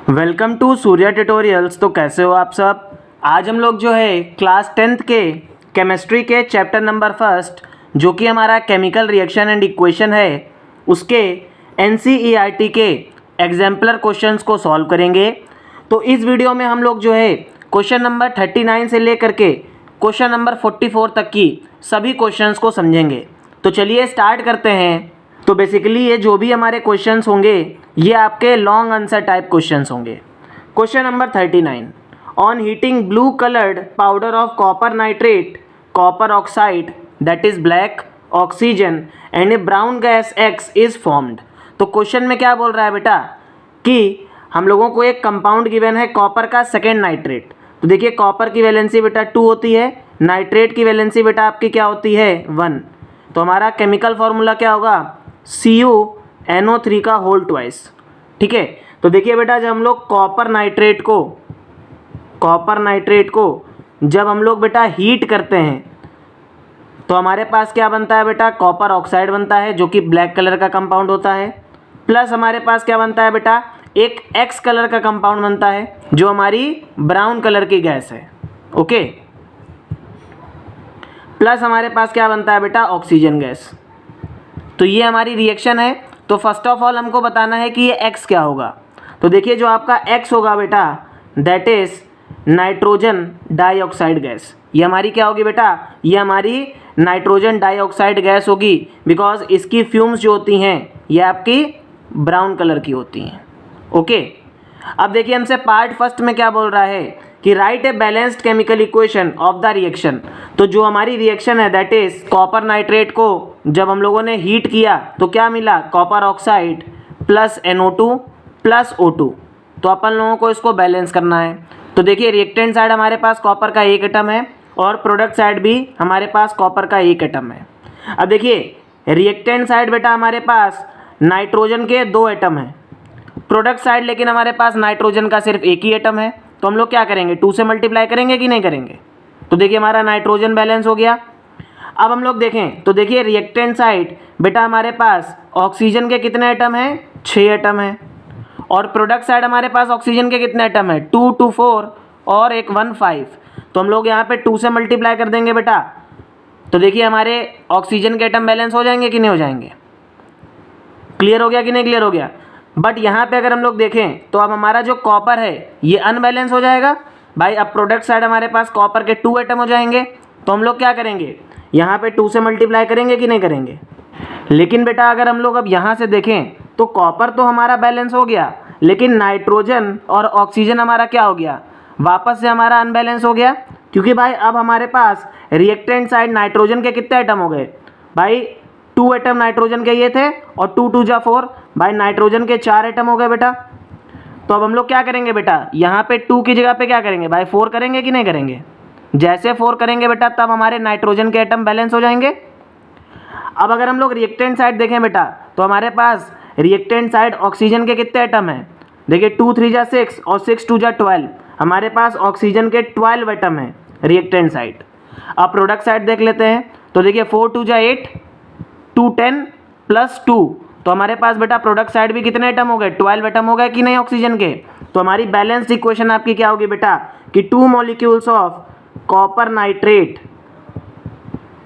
Welcome to Surya tutorials. तो कैसे हो आप सब। आज हम लोग जो है क्लास 10th के केमिस्ट्री के चैप्टर नंबर 1 जो कि हमारा केमिकल रिएक्शन एंड इक्वेशन है उसके NCERT के एग्जाम्पलर क्वेश्चंस को सॉल्व करेंगे। तो इस वीडियो में हम लोग जो है क्वेश्चन नंबर 39 से लेकर के क्वेश्चन नंबर 44 तक की सभी क्वेश्चंस को समझेंगे। तो चलिए स्टार्ट करते हैं। तो बेसिकली ये जो भी हमारे क्वेश्चंस होंगे ये आपके लॉन्ग आंसर टाइप क्वेश्चंस होंगे। Question number 39, on heating blue coloured powder of copper nitrate copper oxide that is black oxygen and A brown gas X is formed. तो क्वेश्चन में क्या बोल रहा है बेटा कि हम लोगों को एक कंपाउंड गिवन है कॉपर का सेकेंड नाइट्रेट। तो देखिए कॉपर की वैलेंसी बेटा 2 होती है, नाइट्रेट की वैलेंसी बेटा आपकी क्या होती है 1। तो हमारा केमिकल फार्मूला क्या होगा CuNO3 का होल ट्वाइस। ठीक है। तो देखिए बेटा जब हम लोग कॉपर नाइट्रेट को जब हम लोग बेटा हीट करते हैं तो हमारे पास क्या बनता है बेटा कॉपर ऑक्साइड बनता है जो कि ब्लैक कलर का कंपाउंड होता है, प्लस हमारे पास क्या बनता है बेटा एक X कलर का कंपाउंड बनता है जो हमारी ब्राउन कलर की गैस है। ओके, प्लस हमारे पास क्या बनता है बेटा ऑक्सीजन गैस। तो ये हमारी रिएक्शन है। तो फर्स्ट ऑफ ऑल हमको बताना है कि ये X क्या होगा। तो देखिए जो आपका X होगा बेटा that is nitrogen dioxide gas. ये हमारी क्या होगी बेटा, ये हमारी नाइट्रोजन डाइऑक्साइड गैस होगी बिकॉज इसकी फ्यूम्स जो होती हैं ये आपकी ब्राउन कलर की होती हैं। ओके, अब देखिए हमसे पार्ट फर्स्ट में क्या बोल रहा है कि right a balanced chemical equation of the reaction. तो जो हमारी रिएक्शन है दैट इज कॉपर नाइट्रेट को जब हम लोगों ने हीट किया तो क्या मिला copper oxide plus NO2 plus O2। तो अपन लोगों को इसको बैलेंस करना है। तो देखिए रिएक्टेंट साइड हमारे पास कॉपर का एक एटम है और प्रोडक्ट साइड भी हमारे पास कॉपर का एक एटम है। अब देखिए रिएक्टेंट साइड बेटा हमारे पास नाइट्रोजन के 2 एटम हैं, प्रोडक्ट साइड लेकिन हमारे पास नाइट्रोजन का सिर्फ एक ही एटम है। तो हम लोग क्या करेंगे 2 से मल्टीप्लाई करेंगे कि नहीं करेंगे। तो देखिए हमारा नाइट्रोजन बैलेंस हो गया। अब हम लोग देखें तो देखिए रिएक्टेंट साइड बेटा हमारे पास ऑक्सीजन के कितने एटम हैं 6 एटम हैं और प्रोडक्ट साइड हमारे पास ऑक्सीजन के कितने एटम हैं 2 2 4 और एक 1 5। तो हम लोग यहाँ पे 2 से मल्टीप्लाई कर देंगे बेटा। तो देखिए हमारे ऑक्सीजन के एटम बैलेंस हो जाएंगे कि नहीं हो जाएंगे। क्लियर हो गया कि नहीं क्लियर हो गया। बट यहाँ पे अगर हम लोग देखें तो अब हमारा जो कॉपर है ये अनबैलेंस हो जाएगा भाई। अब प्रोडक्ट साइड हमारे पास कॉपर के 2 एटम हो जाएंगे। तो हम लोग क्या करेंगे यहाँ पे 2 से मल्टीप्लाई करेंगे कि नहीं करेंगे। लेकिन बेटा अगर हम लोग अब यहाँ से देखें तो कॉपर तो हमारा बैलेंस हो गया लेकिन नाइट्रोजन और ऑक्सीजन हमारा क्या हो गया वापस से हमारा अनबैलेंस हो गया। क्योंकि भाई अब हमारे पास रिएक्टेंट साइड नाइट्रोजन के कितने एटम हो गए भाई 2 एटम नाइट्रोजन के ये थे और 2 2 जा 4 भाई नाइट्रोजन के 4 एटम हो गए बेटा। तो अब हम लोग क्या करेंगे बेटा यहाँ पे 2 की जगह पे क्या करेंगे भाई 4 करेंगे कि नहीं करेंगे। जैसे 4 करेंगे बेटा तब हमारे नाइट्रोजन के एटम बैलेंस हो जाएंगे। अब अगर हम लोग रिएक्टेंट साइड देखें बेटा तो हमारे पास रिएक्टेंट साइड ऑक्सीजन के कितने एटम हैं देखिए 2 3 जा 6 और 6 2 जा 12। हमारे पास ऑक्सीजन के 12 एटम हैं रिएक्टेंट साइड। अब प्रोडक्ट साइड देख लेते हैं तो देखिए 4 2 जा 8 2 10 प्लस 2। तो हमारे पास बेटा प्रोडक्ट साइड भी कितने एटम हो गए 12 एटम हो गए कि नहीं ऑक्सीजन के। तो हमारी बैलेंस्ड इक्वेशन आपकी क्या होगी बेटा कि 2 molecules of copper nitrate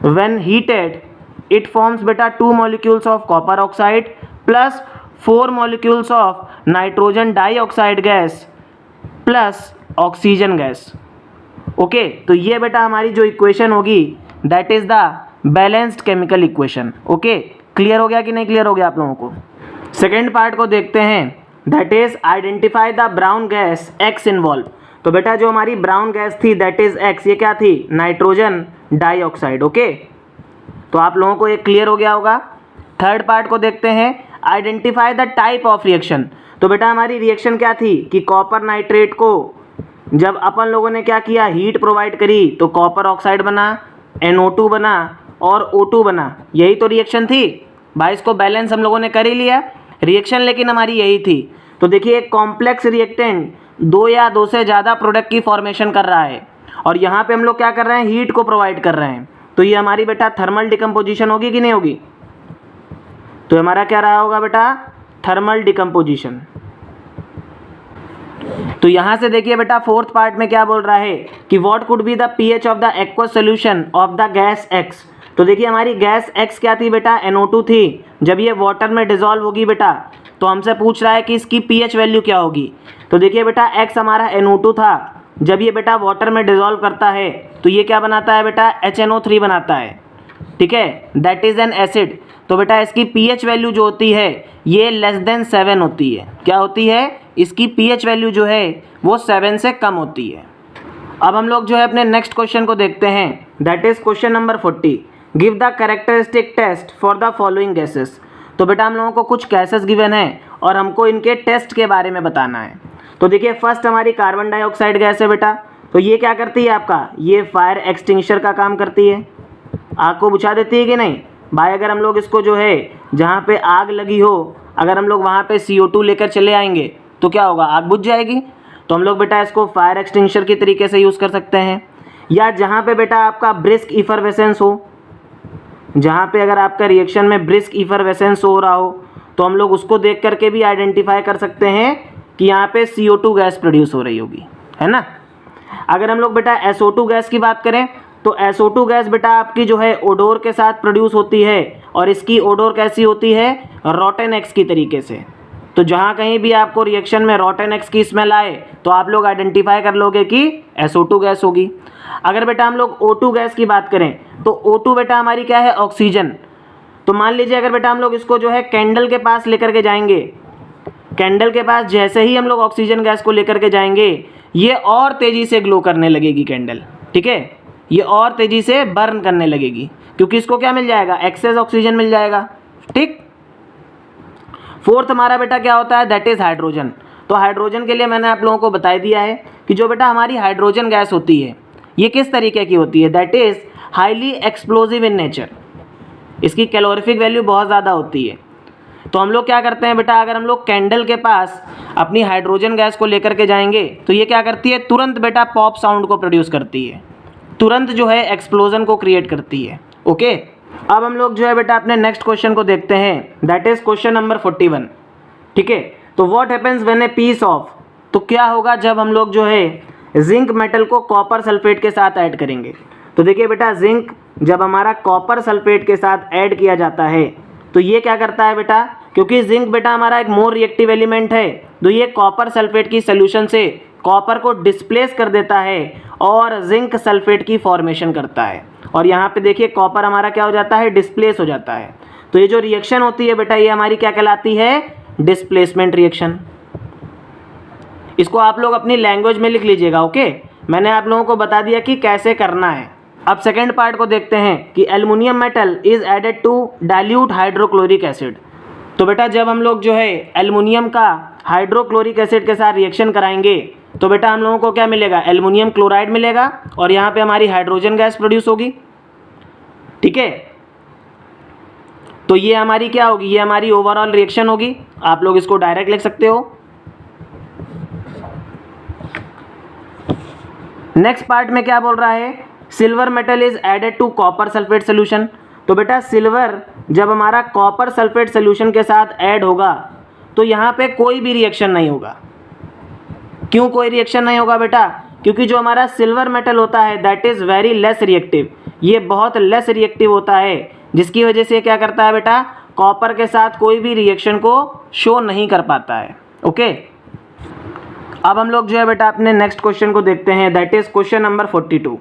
when heated it forms बेटा 2 molecules of copper oxide plus 4 molecules of nitrogen dioxide gas plus oxygen gas. Okay, तो ये बेटा हमारी जो इक्वेशन होगी that is the balanced chemical equation. Okay, clear हो गया कि नहीं क्लियर हो गया आप लोगों को। सेकेंड पार्ट को देखते हैं that is identify the brown gas X involve. तो बेटा जो हमारी ब्राउन गैस थी दैट इज X, ये क्या थी नाइट्रोजन डाइऑक्साइड। ओके, तो आप लोगों को ये क्लियर हो गया होगा। थर्ड पार्ट को देखते हैं identify the type of reaction. तो बेटा हमारी रिएक्शन क्या थी कि कॉपर नाइट्रेट को जब अपन लोगों ने क्या किया हीट प्रोवाइड करी तो कॉपर ऑक्साइड बना NO2 बना और O2 बना। यही तो रिएक्शन थी भाई। इसको बैलेंस हम लोगों ने कर ही लिया रिएक्शन लेकिन हमारी यही थी। तो देखिए एक कॉम्प्लेक्स रिएक्टेंट 2 या 2 से ज़्यादा प्रोडक्ट की फॉर्मेशन कर रहा है और यहाँ पे हम लोग क्या कर रहे हैं हीट को प्रोवाइड कर रहे हैं। तो ये हमारी बेटा थर्मल डिकम्पोजिशन होगी कि नहीं होगी। तो हमारा क्या रहा होगा बेटा थर्मल डिकम्पोजिशन। तो यहाँ से देखिए बेटा फोर्थ पार्ट में क्या बोल रहा है कि what could be the pH of the aqueous solution of the gas x. तो देखिए हमारी गैस एक्स क्या थी बेटा, NO2 थी। जब ये वाटर में डिजॉल्व होगी बेटा तो हमसे पूछ रहा है कि इसकी पीएच वैल्यू क्या होगी। तो देखिए बेटा एक्स हमारा NO2 था, जब ये बेटा वाटर में डिजॉल्व करता है तो ये क्या बनाता है बेटा, HNO3 बनाता है, ठीक है, दैट इज एन एसिड। तो बेटा इसकी पीएच वैल्यू जो होती है ये लेस देन 7 होती है। क्या होती है, इसकी पीएच वैल्यू जो है वो 7 से कम होती है। अब हम लोग जो है अपने नेक्स्ट क्वेश्चन को देखते हैं, that is question number 40। Give the characteristic test for the following gases. तो बेटा हम लोगों को कुछ गैसेस गिवन है और हमको इनके टेस्ट के बारे में बताना है। तो देखिए फर्स्ट हमारी कार्बन डाइऑक्साइड गैस है बेटा। तो ये क्या करती है आपका, ये फायर एक्सटिंग्विशर का काम करती है, आग को बुझा देती है कि नहीं भाई। अगर हम लोग इसको जो है जहाँ पे आग लगी हो, अगर हम लोग वहाँ पे CO2 लेकर चले आएंगे तो क्या होगा, आग बुझ जाएगी। तो हम लोग बेटा इसको फायर एक्सटिंग्विशर के तरीके से यूज़ कर सकते हैं। या जहाँ पे बेटा आपका ब्रिस्क इफरवेसेंस हो, जहाँ पे अगर आपका रिएक्शन में ब्रिस्क इफरवेसेंस हो रहा हो तो हम लोग उसको देख करके भी आइडेंटिफाई कर सकते हैं कि यहाँ पे CO2 गैस प्रोड्यूस हो रही होगी, है ना। अगर हम लोग बेटा SO2 गैस की बात करें तो SO2 गैस बेटा आपकी जो है ओडोर के साथ प्रोड्यूस होती है और इसकी ओडोर कैसी होती है, रॉटन एक्स की तरीके से। तो जहाँ कहीं भी आपको रिएक्शन में रॉटन एक्स की स्मेल आए तो आप लोग आइडेंटिफाई कर लोगे कि SO2 गैस होगी। अगर बेटा हम लोग O2 गैस की बात करें तो O2 बेटा हमारी क्या है, ऑक्सीजन। तो मान लीजिए अगर बेटा हम लोग इसको जो है कैंडल के पास लेकर के जाएंगे, कैंडल के पास जैसे ही हम लोग ऑक्सीजन गैस को लेकर के जाएंगे ये और तेज़ी से ग्लो करने लगेगी कैंडल, ठीक है, ये और तेज़ी से बर्न करने लगेगी क्योंकि इसको क्या मिल जाएगा, एक्सेस ऑक्सीजन मिल जाएगा, ठीक। फोर्थ हमारा बेटा क्या होता है, दैट इज़ हाइड्रोजन। तो हाइड्रोजन के लिए मैंने आप लोगों को बता दिया है कि जो बेटा हमारी हाइड्रोजन गैस होती है ये किस तरीके की होती है, that is highly explosive in nature. इसकी कैलोरीफिक वैल्यू बहुत ज़्यादा होती है। तो हम लोग क्या करते हैं बेटा, अगर हम लोग कैंडल के पास अपनी हाइड्रोजन गैस को लेकर के जाएंगे तो ये क्या करती है, तुरंत बेटा पॉप साउंड को प्रोड्यूस करती है, तुरंत जो है एक्सप्लोजन को क्रिएट करती है, ओके। अब हम लोग जो है बेटा अपने नेक्स्ट क्वेश्चन को देखते हैं, दैट इज क्वेश्चन नंबर 41, ठीक है। तो what happens when a piece of, तो क्या होगा जब हम लोग जो है जिंक मेटल को कॉपर सल्फेट के साथ ऐड करेंगे। तो देखिए बेटा जिंक जब हमारा कॉपर सल्फेट के साथ ऐड किया जाता है तो ये क्या करता है बेटा, क्योंकि जिंक बेटा हमारा एक मोर रिएक्टिव एलिमेंट है तो ये कॉपर सल्फेट की सोल्यूशन से कॉपर को डिस्प्लेस कर देता है और जिंक सल्फेट की फॉर्मेशन करता है। और यहाँ पे देखिए कॉपर हमारा क्या हो जाता है, डिस्प्लेस हो जाता है। तो ये जो रिएक्शन होती है बेटा ये हमारी क्या कहलाती है, डिस्प्लेसमेंट रिएक्शन। इसको आप लोग अपनी लैंग्वेज में लिख लीजिएगा, ओके। मैंने आप लोगों को बता दिया कि कैसे करना है। अब सेकेंड पार्ट को देखते हैं कि aluminium metal is added to dilute hydrochloric acid. तो बेटा जब हम लोग जो है एल्युमिनियम का हाइड्रोक्लोरिक एसिड के साथ रिएक्शन कराएंगे तो बेटा हम लोगों को क्या मिलेगा, एल्युमिनियम क्लोराइड मिलेगा और यहाँ पे हमारी हाइड्रोजन गैस प्रोड्यूस होगी, ठीक है। तो ये हमारी क्या होगी, ये हमारी ओवरऑल रिएक्शन होगी। आप लोग इसको डायरेक्ट लिख सकते हो। नेक्स्ट पार्ट में क्या बोल रहा है, silver metal is added to copper sulphate solution. तो बेटा सिल्वर जब हमारा कॉपर सल्फेट सोल्यूशन के साथ ऐड होगा तो यहाँ पे कोई भी रिएक्शन नहीं होगा। क्यों कोई रिएक्शन नहीं होगा बेटा, क्योंकि जो हमारा सिल्वर मेटल होता है that is very less reactive, ये बहुत लेस रिएक्टिव होता है, जिसकी वजह से क्या करता है बेटा, कॉपर के साथ कोई भी रिएक्शन को शो नहीं कर पाता है, ओके। अब हम लोग जो है बेटा अपने नेक्स्ट क्वेश्चन को देखते हैं, that is question number 42।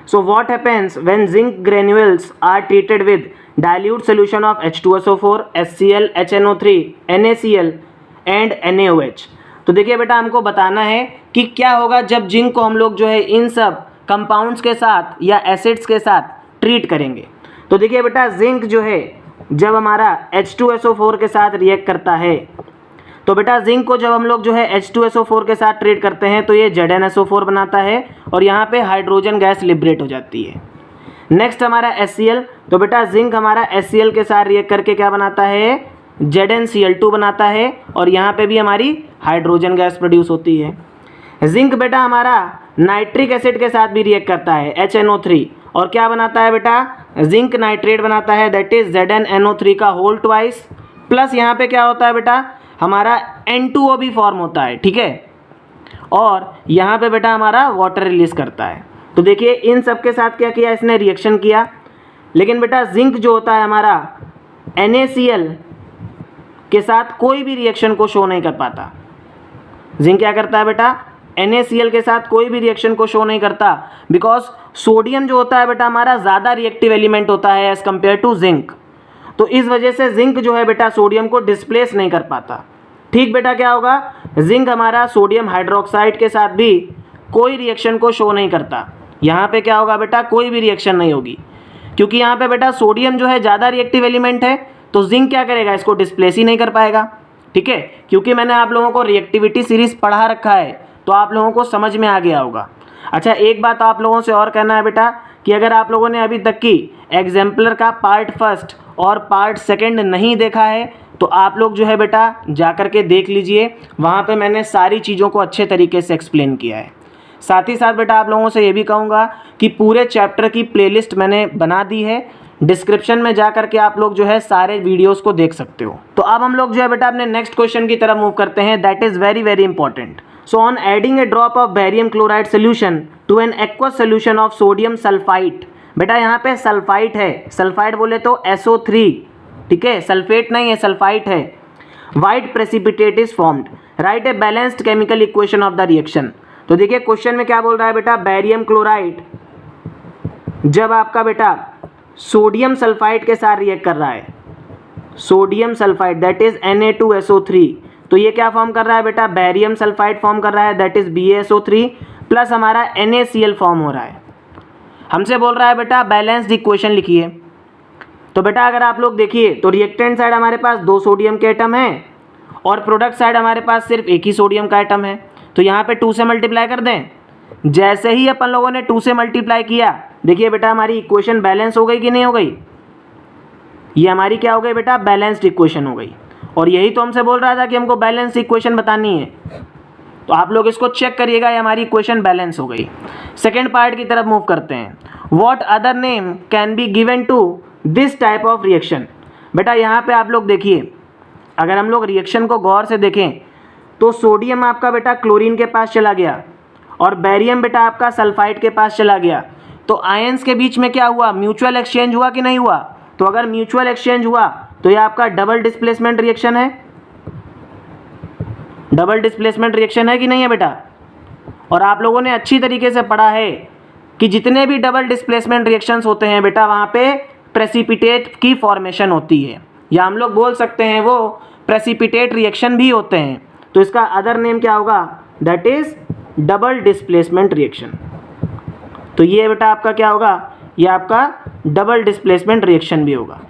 So what happens when zinc granules are treated with dilute solution of H2SO4, HCl, HNO3, NaCl and NaOH। तो देखिए बेटा हमको बताना है कि क्या होगा जब जिंक को हम लोग जो है इन सब कंपाउंड्स के साथ या एसिड्स के साथ ट्रीट करेंगे। तो देखिए बेटा जिंक जो है जब हमारा H2SO4 के साथ रिएक्ट करता है तो बेटा जिंक को जब हम लोग जो है H2SO4 के साथ ट्रीट करते हैं तो ये ZnSO4 बनाता है और यहाँ पे हाइड्रोजन गैस लिबरेट हो जाती है। नेक्स्ट हमारा HCl, तो बेटा जिंक हमारा HCl के साथ रिएक्ट करके क्या बनाता है, ZnCl2 बनाता है और यहाँ पे भी हमारी हाइड्रोजन गैस प्रोड्यूस होती है। जिंक बेटा हमारा नाइट्रिक एसिड के साथ भी रिएक्ट करता है HNO3 और क्या बनाता है बेटा, जिंक नाइट्रेट बनाता है, दैट इज ZnNO3 का होल ट्वाइस, प्लस यहाँ पे क्या होता है बेटा हमारा N2O भी फॉर्म होता है, ठीक है। और यहाँ पे बेटा हमारा वाटर रिलीज करता है। तो देखिए इन सब के साथ क्या किया इसने, रिएक्शन किया। लेकिन बेटा जिंक जो होता है हमारा NaCl के साथ कोई भी रिएक्शन को शो नहीं कर पाता। जिंक क्या करता है बेटा, NaCl के साथ कोई भी रिएक्शन को शो नहीं करता, बिकॉज सोडियम जो होता है बेटा हमारा ज़्यादा रिएक्टिव एलिमेंट होता है एज कम्पेयर टू जिंक। तो इस वजह से जिंक जो है बेटा सोडियम को डिस्प्लेस नहीं कर पाता। ठीक बेटा, क्या होगा, जिंक हमारा सोडियम हाइड्रोक्साइड के साथ भी कोई रिएक्शन को शो नहीं करता। यहाँ पे क्या होगा बेटा, कोई भी रिएक्शन नहीं होगी, क्योंकि यहाँ पे बेटा सोडियम जो है ज़्यादा रिएक्टिव एलिमेंट है, तो जिंक क्या करेगा, इसको डिस्प्लेस ही नहीं कर पाएगा। ठीक है, क्योंकि मैंने आप लोगों को रिएक्टिविटी सीरीज पढ़ा रखा है, तो आप लोगों को समझ में आ गया होगा। अच्छा, एक बात आप लोगों से और कहना है बेटा कि अगर आप लोगों ने अभी तक की एग्जाम्पलर का पार्ट फर्स्ट और पार्ट सेकंड नहीं देखा है, तो आप लोग जो है बेटा जा कर के देख लीजिए, वहाँ पे मैंने सारी चीज़ों को अच्छे तरीके से एक्सप्लेन किया है। साथ ही साथ बेटा आप लोगों से ये भी कहूँगा कि पूरे चैप्टर की प्लेलिस्ट मैंने बना दी है, डिस्क्रिप्शन में जा कर के आप लोग जो है सारे वीडियोस को देख सकते हो। तो अब हम लोग जो है बेटा अपने नेक्स्ट क्वेश्चन की तरफ मूव करते हैं, that is very very important. So on adding a drop of barium chloride solution to an aqueous solution of sodium sulphite, बेटा यहाँ पे सल्फाइट है, सल्फाइट बोले तो SO3, ठीक है, सल्फेट नहीं है, सल्फाइट है। White precipitate is formed, right a balanced chemical equation of the reaction. तो देखिए क्वेश्चन में क्या बोल रहा है बेटा, बेरियम क्लोराइड जब आपका बेटा सोडियम सल्फाइड के साथ रिएक्ट कर रहा है, sodium sulphide that is Na2SO3, तो ये क्या फॉर्म कर रहा है बेटा, बेरियम सल्फाइड फॉर्म कर रहा है, दैट इज BaSO3 प्लस हमारा NaCl फॉर्म हो रहा है। हमसे बोल रहा है बेटा बैलेंस्ड इक्वेशन लिखिए। तो बेटा अगर आप लोग देखिए तो रिएक्टेंट साइड हमारे पास 2 सोडियम के एटम हैं और प्रोडक्ट साइड हमारे पास सिर्फ एक ही सोडियम का एटम है, तो यहाँ पे 2 से मल्टीप्लाई कर दें। जैसे ही अपन लोगों ने 2 से मल्टीप्लाई किया, देखिए बेटा हमारी इक्वेशन बैलेंस हो गई कि नहीं हो गई, ये हमारी क्या हो गई बेटा, बैलेंस्ड इक्वेशन हो गई। और यही तो हमसे बोल रहा था कि हमको बैलेंस इक्वेशन बतानी है, तो आप लोग इसको चेक करिएगा, ये हमारी इक्वेशन बैलेंस हो गई। सेकेंड पार्ट की तरफ मूव करते हैं। What other name can be given to this type of reaction. बेटा यहाँ पे आप लोग देखिए, अगर हम लोग रिएक्शन को गौर से देखें तो सोडियम आपका बेटा क्लोरीन के पास चला गया और बेरियम बेटा आपका सल्फाइड के पास चला गया, तो आयंस के बीच में क्या हुआ, म्यूचुअल एक्सचेंज हुआ कि नहीं हुआ। तो अगर म्यूचुअल एक्सचेंज हुआ तो ये आपका डबल डिस्प्लेसमेंट रिएक्शन है, डबल डिस्प्लेसमेंट रिएक्शन है कि नहीं है बेटा। और आप लोगों ने अच्छी तरीके से पढ़ा है कि जितने भी डबल डिस्प्लेसमेंट रिएक्शंस होते हैं बेटा वहाँ पे प्रेसिपिटेट की फॉर्मेशन होती है, या हम लोग बोल सकते हैं वो प्रेसिपिटेट रिएक्शन भी होते हैं। तो इसका अदर नेम क्या होगा, that is double displacement reaction. तो ये बेटा आपका क्या होगा, ये आपका डबल डिस्प्लेसमेंट रिएक्शन भी होगा।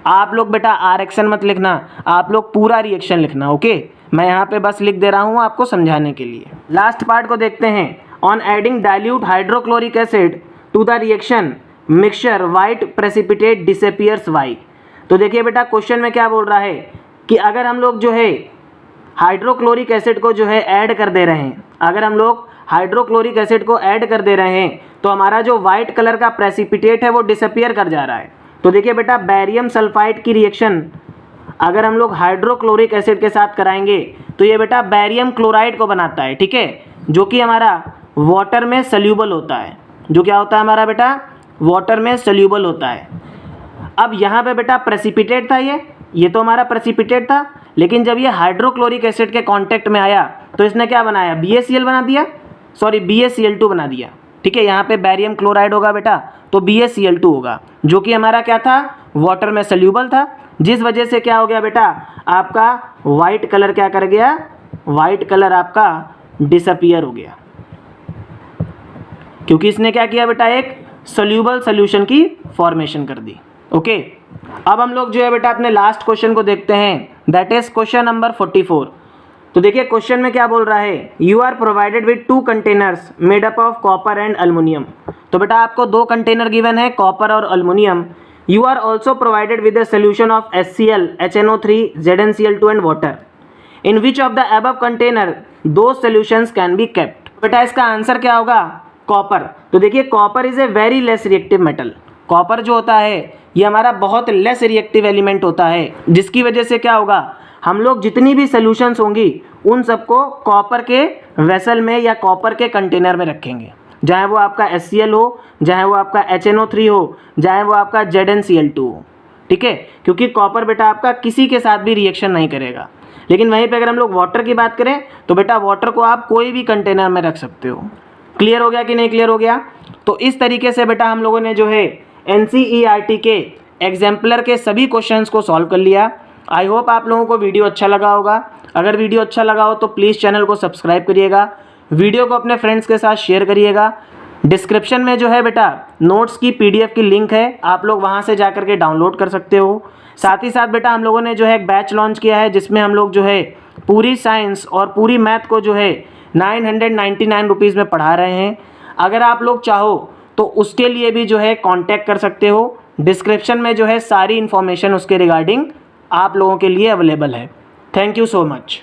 आप लोग बेटा RXN मत लिखना, आप लोग पूरा रिएक्शन लिखना, ओके। मैं यहाँ पे बस लिख दे रहा हूँ आपको समझाने के लिए। लास्ट पार्ट को देखते हैं। On adding dilute hydrochloric acid to the reaction mixture white precipitate disappears why. तो देखिए बेटा क्वेश्चन में क्या बोल रहा है कि अगर हम लोग जो है हाइड्रोक्लोरिक एसिड को जो है ऐड कर दे रहे हैं, अगर हम लोग हाइड्रोक्लोरिक एसिड को ऐड कर दे रहे हैं तो हमारा जो वाइट कलर का प्रेसिपिटेट है वो डिसअपियर कर जा रहा है। तो देखिए बेटा बेरियम सल्फाइड की रिएक्शन अगर हम लोग हाइड्रोक्लोरिक एसिड के साथ कराएंगे तो ये बेटा बेरियम क्लोराइड को बनाता है, ठीक है, जो कि हमारा वाटर में सल्यूबल होता है, जो क्या होता है हमारा बेटा वाटर में सल्यूबल होता है। अब यहाँ पे बेटा प्रेसिपिटेट था, ये तो हमारा प्रेसिपिटेट था, लेकिन जब ये हाइड्रोक्लोरिक एसिड के कांटेक्ट में आया तो इसने क्या बनाया, BaCl बना दिया, सॉरी BaCl2 बना दिया, ठीक है। यहाँ पे बेरियम क्लोराइड होगा बेटा तो BaCl2 होगा, जो कि हमारा क्या था, वाटर में सल्यूबल था, जिस वजह से क्या हो गया बेटा आपका वाइट कलर क्या कर गया, वाइट कलर आपका डिसअपियर हो गया, क्योंकि इसने क्या किया बेटा एक सल्यूबल सॉल्यूशन की फॉर्मेशन कर दी, ओके। अब हम लोग जो है बेटा अपने लास्ट क्वेश्चन को देखते हैं, दैट इज क्वेश्चन नंबर 44। तो देखिए क्वेश्चन में क्या बोल रहा है, you are provided with 2 containers made up of copper and aluminium. तो बेटा आपको 2 कंटेनर गिवन है, कॉपर और aluminium. You are also provided with a solution of HCl, HNO3, ZnCl2 and water. In which of the above container do solutions can be kept. बेटा इसका answer क्या होगा, copper. तो देखिए copper is a very less reactive metal. Copper जो होता है ये हमारा बहुत लेस रिएक्टिव एलिमेंट होता है, जिसकी वजह से क्या होगा, हम लोग जितनी भी सोल्यूशंस होंगी उन सबको कॉपर के वेसल में या कॉपर के कंटेनर में रखेंगे, चाहे वो आपका HCl हो, चाहे वो आपका HNO3 हो, चाहे वो आपका ZnCl2 हो, ठीक है। क्योंकि कॉपर बेटा आपका किसी के साथ भी रिएक्शन नहीं करेगा। लेकिन वहीं पे अगर हम लोग वाटर की बात करें तो बेटा वाटर को आप कोई भी कंटेनर में रख सकते हो। क्लियर हो गया कि नहीं क्लियर हो गया? तो इस तरीके से बेटा हम लोगों ने जो है NCERT के एग्जाम्पलर के सभी क्वेश्चंस को सॉल्व कर लिया। आई होप आप लोगों को वीडियो अच्छा लगा होगा। अगर वीडियो अच्छा लगा हो तो प्लीज़ चैनल को सब्सक्राइब करिएगा, वीडियो को अपने फ्रेंड्स के साथ शेयर करिएगा। डिस्क्रिप्शन में जो है बेटा नोट्स की PDF की लिंक है, आप लोग वहाँ से जा के डाउनलोड कर सकते हो। साथ ही साथ बेटा हम लोगों ने जो है एक बैच लॉन्च किया है जिसमें हम लोग जो है पूरी साइंस और पूरी मैथ को जो है 999 रुपीज़ में पढ़ा रहे हैं। अगर आप लोग चाहो तो उसके लिए भी जो है कांटेक्ट कर सकते हो। डिस्क्रिप्शन में जो है सारी इन्फॉर्मेशन उसके रिगार्डिंग आप लोगों के लिए अवेलेबल है। Thank you so much.